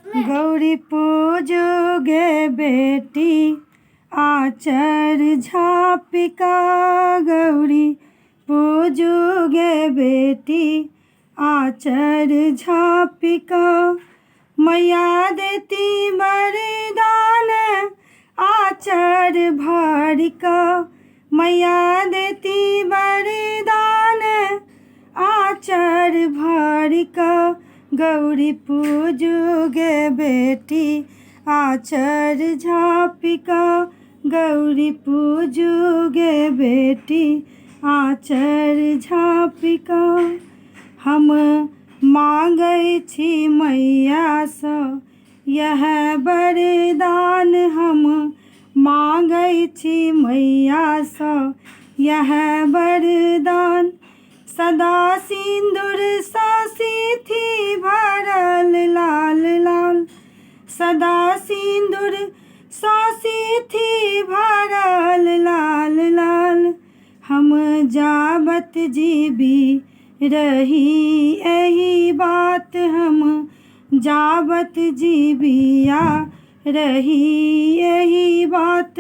गौरी पूजो गे बेटी आचर झापिका। गौरी पूजो गे बेटी आचर झापिका। मैया देती वरदान आचर भरिका। मैया देती वरदान आचर भरिका। गौरी पूजो गे बेटी आचर झापिका। गौरी पूजो गे बेटी आचर झापिका। हम मांगै छी मैया सँ यह वरदान। हम मांगै छी मैया सँ यह वरदान। सदा सिंदूर सा सिथि भरल लाल लाल। सदा सिंदूर सा सिथि भरल लाल लाल। हम जाबत जीबी रही एही बात। हम जाबत जीबिया रही एही बात।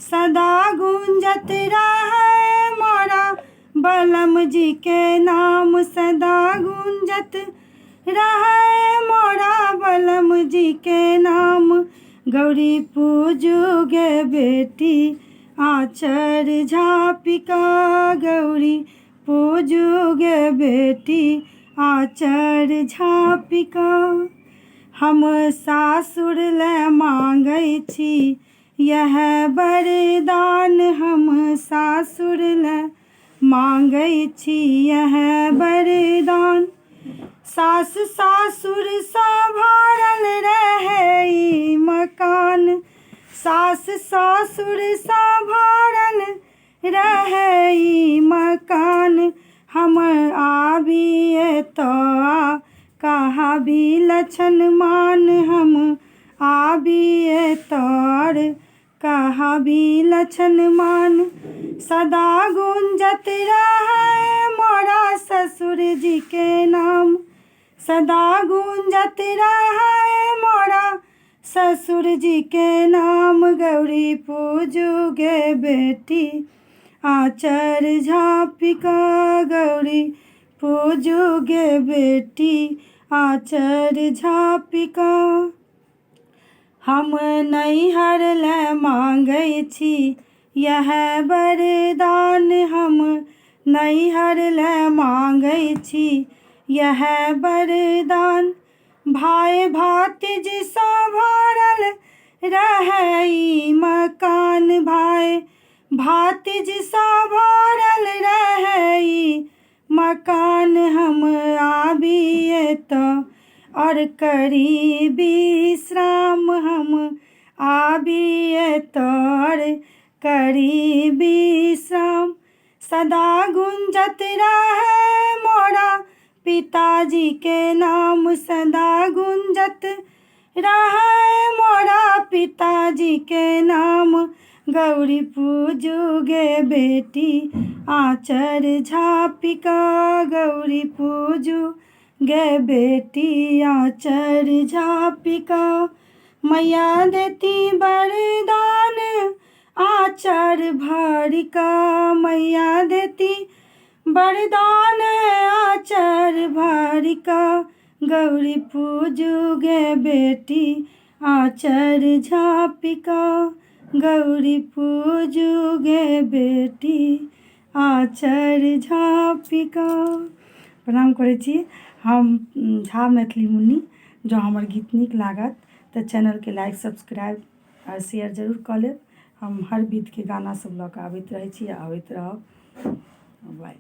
सदा गूंजत रहे मोरा बलम जी के नाम। सदा गूंजत रहे मोरा बलम जी के नाम। गौरी पूजो गे बेटी आचर झापिका। गौरी पूजो गे बेटी आचर झापिका। हम सासुर ले मांगै छी यह वरदान। हम सासुर ले मांगै छी यह वरदान। सास सासुर सा भरल रहे ई मकान। सास सासुर सा भरल रहे ई मकान। हम आबिए तो कहा भी लछन मान। हम आबिए तोर कहा भी लछन मान। सदा गूंजत रहे मोरा ससुर जी के नाम। सदा गूंजत रहे मोरा ससुर जी के नाम। गौरी पूजो गे बेटी आचर झापिका। गौरी पूजो गे बेटी आचर झापिका। हम नैहर ले मांगै छी यह वरदान। हम नैहर ले मांगै छी यह वरदान। भाई भातिज सा भरल रहे ई मकान। भाई भातिज सा भरल रहे ई मकान। हम आबिए तो और करी विश्राम। हम आबिए तोर करी विश्राम। सदा गूंजत रहे मोरा पिताजी के नाम। सदा गूंजत रहे मोरा पिताजी के नाम। गौरी पूजो गे बेटी आचर झापिका। गौरी पूजो गे बेटी आचर झापिका। मैया देती वरदान आचर भरिका। मैया देती वरदान आचर भरिका। गौरी पूजो गे बेटी आचर झापिका। गौरी पूजो गे बेटी आचर झापिका। प्रणाम करै छी हम झा मैथिली मुन्नी। जँ हमर गीत नीक लागत तऽ चैनलके लाइक सब्सक्राइब और शेयर जरूर कऽ लेब। हम हर विधके गाना सब लऽ कऽ आबैत रहै छी आ आबैत रहब। बाय।